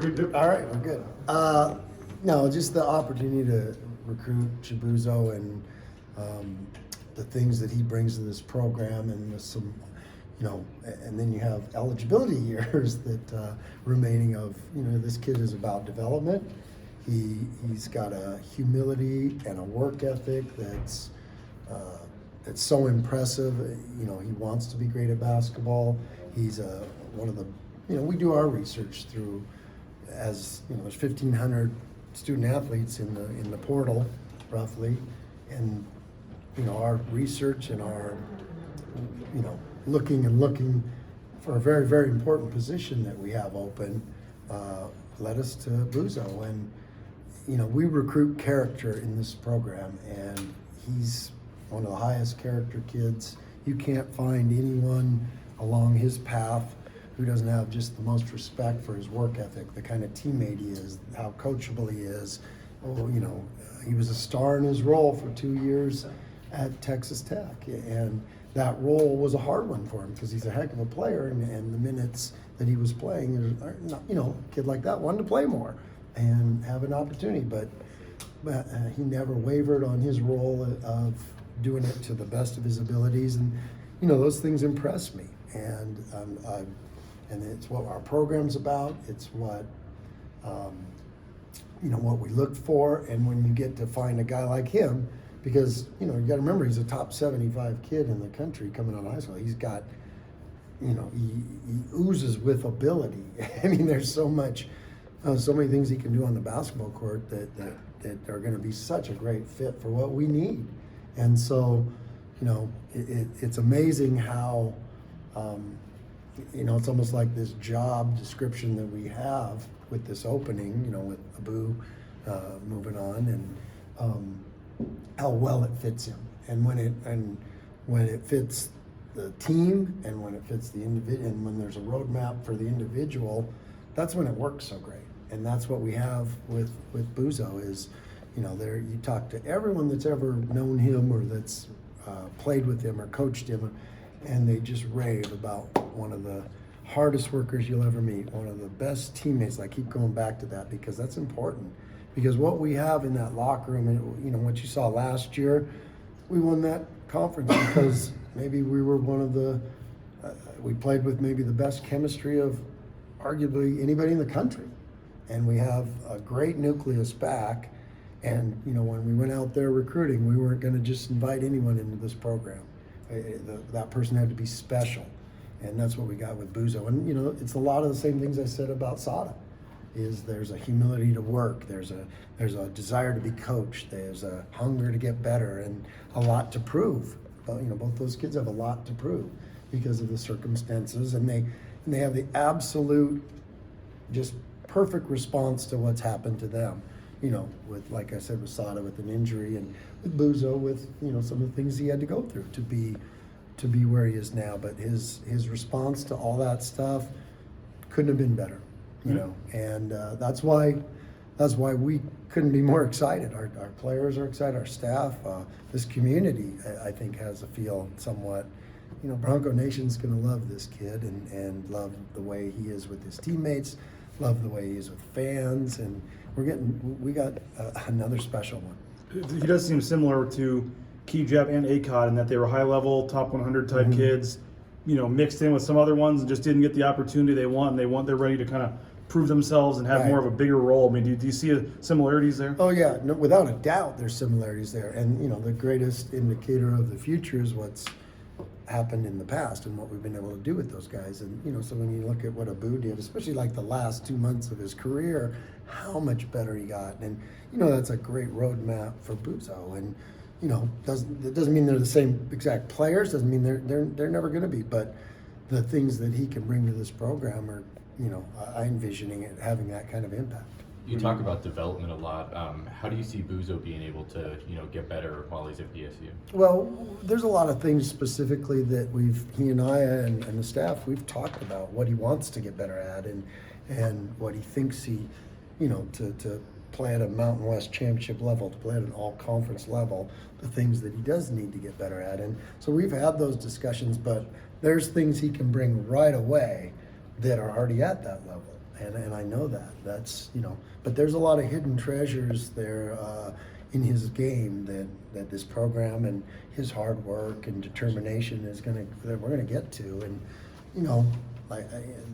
All right, we're good. No, just the opportunity to recruit Chibuzo and the things that he brings to this program, and with some, and then you have eligibility years that remaining of, this kid is about development. He's got a humility and a work ethic that's so impressive. He wants to be great at basketball. He's one of the, we do our research through, as there's 1,500 student athletes in the portal, roughly, and our research and our looking for a very, very important position that we have open led us to Buzo. And we recruit character in this program, and he's one of the highest character kids. You can't find anyone along his path who doesn't have just the most respect for his work ethic, the kind of teammate he is, how coachable he is. He was a star in his role for 2 years at Texas Tech, and that role was a hard one for him because he's a heck of a player, and the minutes that he was playing, a kid like that wanted to play more and have an opportunity, but he never wavered on his role of doing it to the best of his abilities, and those things impress me, and it's what our program's about. It's what what we look for, and when you get to find a guy like him, because you got to remember he's a top 75 kid in the country coming out of high school. He's got, he oozes with ability. I mean, there's so much, so many things he can do on the basketball court that are going to be such a great fit for what we need. And so, it's amazing how, it's almost like this job description that we have with this opening, with Abu moving on, and how well it fits him, and when it fits the team, and when it fits the individual, and when there's a roadmap for the individual, that's when it works so great. And that's what we have with Buzo is, there you talk to everyone that's ever known him or that's played with him or coached him, and they just rave about one of the hardest workers you'll ever meet, one of the best teammates. I keep going back to that because that's important. Because what we have in that locker room, and what you saw last year, we won that conference because maybe we were one of the, we played with maybe the best chemistry of arguably anybody in the country. And we have a great nucleus back. And, when we went out there recruiting, we weren't going to just invite anyone into this program. That person had to be special. And that's what we got with Buzo. And, it's a lot of the same things I said about Sada. There's a humility to work, there's a desire to be coached, there's a hunger to get better, and a lot to prove. Both those kids have a lot to prove because of the circumstances, and they have the absolute, just perfect response to what's happened to them. With, like I said, with Sada with an injury, and with Buzo with some of the things he had to go through to be where he is now. But his response to all that stuff couldn't have been better. And that's why we couldn't be more excited. Our players are excited, our staff, this community, I think, has a feel somewhat, Bronco Nation's going to love this kid and love the way he is with his teammates, love the way he is with fans, and we got another special one. He does seem similar to Kejab and Akot in that they were high-level, top 100 type kids, mixed in with some other ones and just didn't get the opportunity they want. And they're ready to kind of prove themselves and have more of a bigger role. I mean, do you see similarities there? Oh yeah, no, without a doubt, there's similarities there. And the greatest indicator of the future is what's happened in the past and what we've been able to do with those guys. And so when you look at what Abu did, especially like the last 2 months of his career, how much better he got. And that's a great roadmap for Buzo. And it doesn't mean they're the same exact players, doesn't mean they're never going to be, but the things that he can bring to this program are, I envisioning it having that kind of impact. You talk about development a lot. How do you see Buzo being able to, get better while he's at BSU? Well, there's a lot of things specifically that he and I and the staff, we've talked about what he wants to get better at and what he thinks he, to play at a Mountain West championship level, to play at an all-conference level, the things that he does need to get better at. And so we've had those discussions, but there's things he can bring right away that are already at that level. and I know that. That's, you know, but there's a lot of hidden treasures there in his game that this program and his hard work and determination that we're gonna get to. And, you know,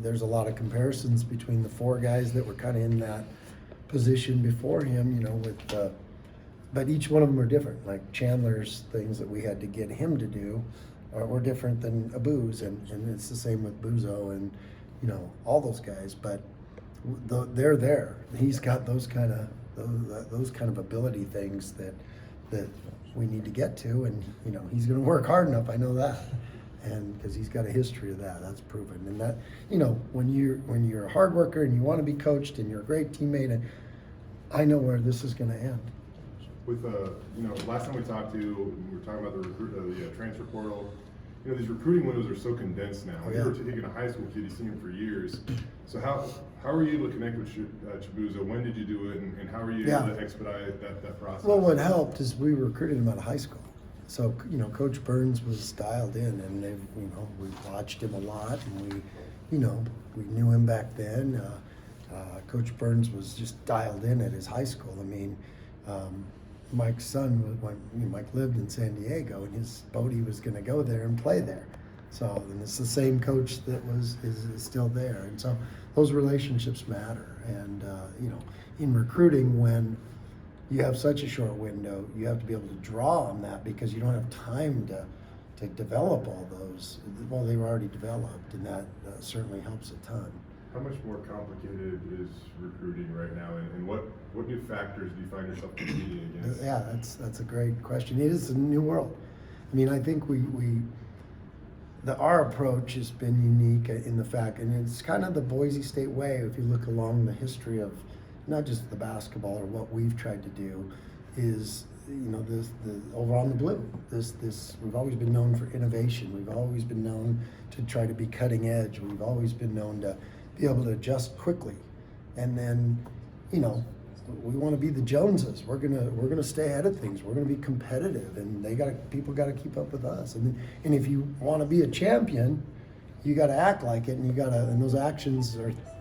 there's a lot of comparisons between the four guys that were kind of in that position before him, you know, but each one of them are different. Like Chandler's things that we had to get him to do were different than Abu's, and it's the same with Buzo and, you know, all those guys. But they're there. He's got those kind of ability things that we need to get to, and, you know, he's going to work hard enough. I know that, and because he's got a history of that's proven. And that, you know, when you're a hard worker and you want to be coached and you're a great teammate, and I know where this is going to end. With you know, last time we talked to you, we were talking about the transfer portal. You know, these recruiting windows are so condensed now. Oh, You were taking a high school kid, you've seen him for years. So how were you able to connect with Chibuzo? When did you do it, and how were you able to expedite that process? Well, what helped is we recruited him out of high school. So, you know, Coach Burns was dialed in, and you know, we watched him a lot, and we knew him back then. Coach Burns was just dialed in at his high school. I mean, Mike's son, Mike lived in San Diego, and Bodie was going to go there and play there. So, and it's the same coach that is still there, and so those relationships matter. And you know, in recruiting, when you have such a short window, you have to be able to draw on that, because you don't have time to develop all those. Well, they were already developed, and that certainly helps a ton. How much more complicated is recruiting right now, and what new factors do you find yourself competing against? Yeah, that's a great question. It is a new world. I mean, I think our approach has been unique in the fact, and it's kind of the Boise State way. If you look along the history of not just the basketball or what we've tried to do, is, you know, the over on the blue. This we've always been known for innovation. We've always been known to try to be cutting edge. We've always been known to be able to adjust quickly, and then, you know, we want to be the Joneses. We're gonna stay ahead of things. We're gonna be competitive, and people got to keep up with us. And if you want to be a champion, you got to act like it, and those actions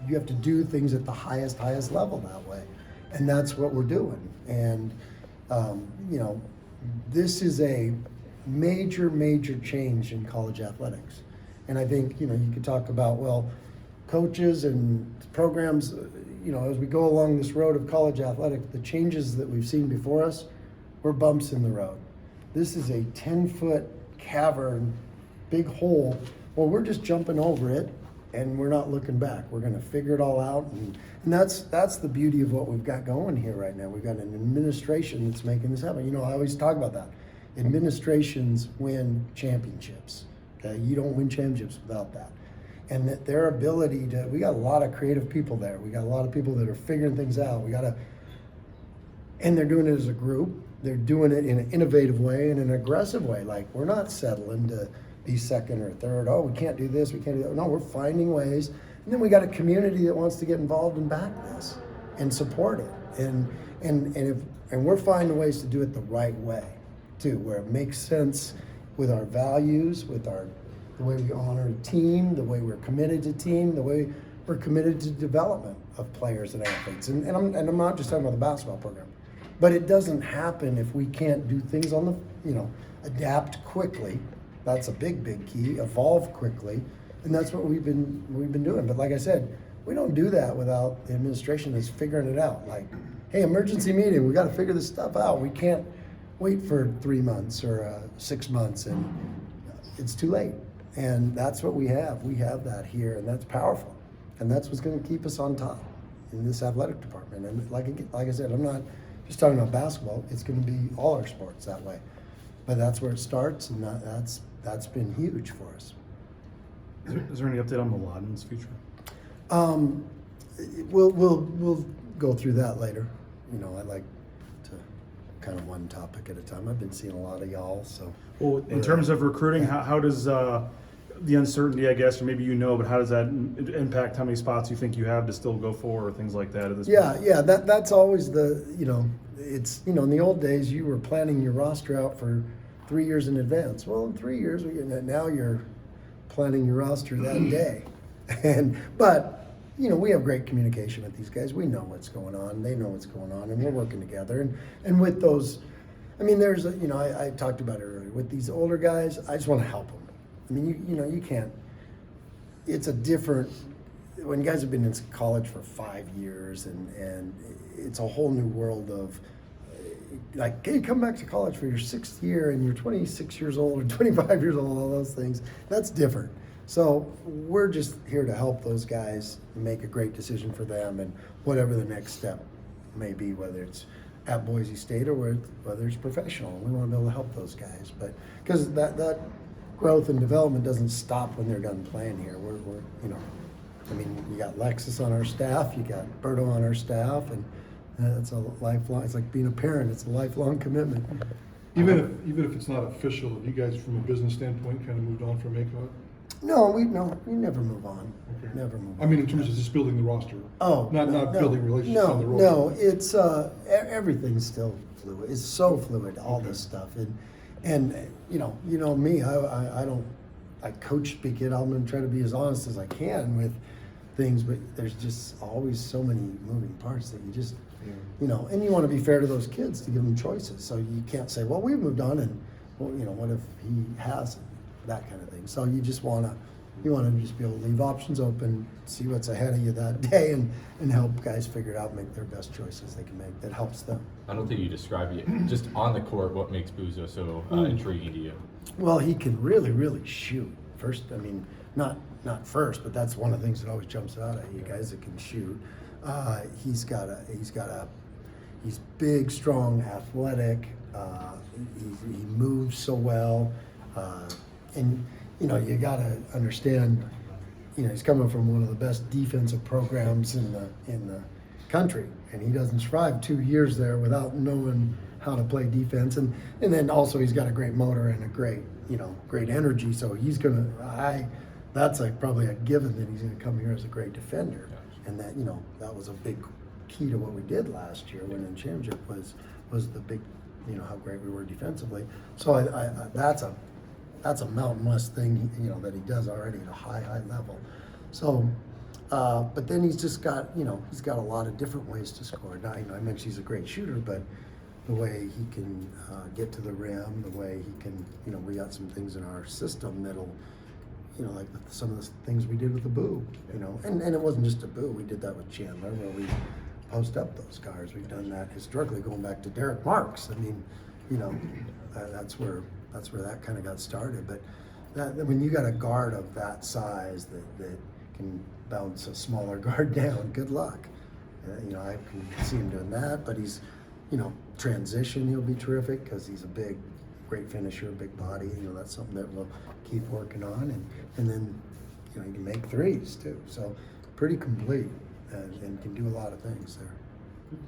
you have to do things at the highest level that way, and that's what we're doing. And you know, this is a major change in college athletics, and I think, you know, you could talk about, well, coaches and programs, you know, as we go along this road of college athletics, the changes that we've seen before us were bumps in the road. This is a 10-foot cavern, big hole. Well, we're just jumping over it, and we're not looking back. We're going to figure it all out, and that's the beauty of what we've got going here right now. We've got an administration that's making this happen. You know, I always talk about that. Administrations win championships. Okay, you don't win championships without that. And that their ability we got a lot of creative people there. We got a lot of people that are figuring things out. And they're doing it as a group. They're doing it in an innovative way and an aggressive way. Like, we're not settling to be second or third. Oh, we can't do this, we can't do that. No, we're finding ways. And then we got a community that wants to get involved and back this and support it. And we're finding ways to do it the right way too, where it makes sense with our values, with the way we honor team, the way we're committed to team, the way we're committed to development of players and athletes. And I'm not just talking about the basketball program, but it doesn't happen if we can't do things on the, you know, adapt quickly. That's a big key. Evolve quickly, and that's what we've been doing. But like I said, we don't do that without the administration that's figuring it out. Like, hey, emergency meeting, we got to figure this stuff out. We can't wait for 3 months or 6 months, and it's too late. And that's what we have. We have that here, and that's powerful. And that's what's going to keep us on top in this athletic department. And like I said, I'm not just talking about basketball. It's going to be all our sports that way. But that's where it starts, and that's been huge for us. Is there any update on Mladen's future? We'll go through that later. You know, I like to kind of one topic at a time. I've been seeing a lot of y'all, so. Well, in terms of recruiting, how does the uncertainty, I guess, or maybe you know, but how does that impact how many spots you think you have to still go for, or things like that at this point? Yeah, that's always it's, you know, in the old days, you were planning your roster out for 3 years in advance. Well, in 3 years, now you're planning your roster that day. But we have great communication with these guys. We know what's going on. They know what's going on, and we're working together. And with those, I mean, there's I talked about it earlier. With these older guys, I just want to help them. I mean, you can't. It's a different. When guys have been in college for 5 years, and it's a whole new world of like, hey, come back to college for your 6th year, and you're 26 years old or 25 years old. All those things. That's different. So we're just here to help those guys make a great decision for them, and whatever the next step may be, whether it's at Boise State or whether it's professional. We want to be able to help those guys, but because that growth and development doesn't stop when they're done playing here. We're I mean, you got Lexus on our staff, you got Berto on our staff, and it's a lifelong. It's like being a parent. It's a lifelong commitment. Even if it's not official, have you guys, from a business standpoint, kind of moved on from ACOT? No, we never move on. Okay. Never move on. I mean, in terms of just building the roster. Oh, not building relationships on the roster. No, it's everything's still fluid. It's so fluid, all this stuff, and you know me. I coach speak it. I'm gonna try to be as honest as I can with things, but there's just always so many moving parts that you just and you want to be fair to those kids to give them choices. So you can't say, well, we've moved on, and well, what if he hasn't? That kind of thing. So you just want to just be able to leave options open, see what's ahead of you that day, and help guys figure it out, make their best choices they can make that helps them. I don't think you described it. Just on the court, what makes Buzo so intriguing to you? Well, he can really, really shoot. First, I mean, not first, but that's one of the things that always jumps out at you guys that can shoot. He's big, strong, athletic. He moves so well. And you got to understand, he's coming from one of the best defensive programs in the country, and he doesn't survive 2 years there without knowing how to play defense. And then also he's got a great motor and a great energy. So he's that's probably a given that he's gonna come here as a great defender. And that was a big key to what we did last year winning the championship was the big, how great we were defensively. So that's a Mountain West thing, that he does already at a high level. So, but then he's just got, he's got a lot of different ways to score. Now, I mentioned he's a great shooter, but the way he can get to the rim, the way he can, we got some things in our system that'll, like some of the things we did with the Boo, and it wasn't just a Boo. We did that with Chandler, where we post up those guards. We've done that historically, going back to Derek Marks. I mean, that's where that kind of got started. But when you got a guard of that size that can bounce a smaller guard down, good luck. I can see him doing that, but he's, transition, he'll be terrific because he's a big, great finisher, big body. That's something that we'll keep working on. And then, he can make threes too. So pretty complete and can do a lot of things there.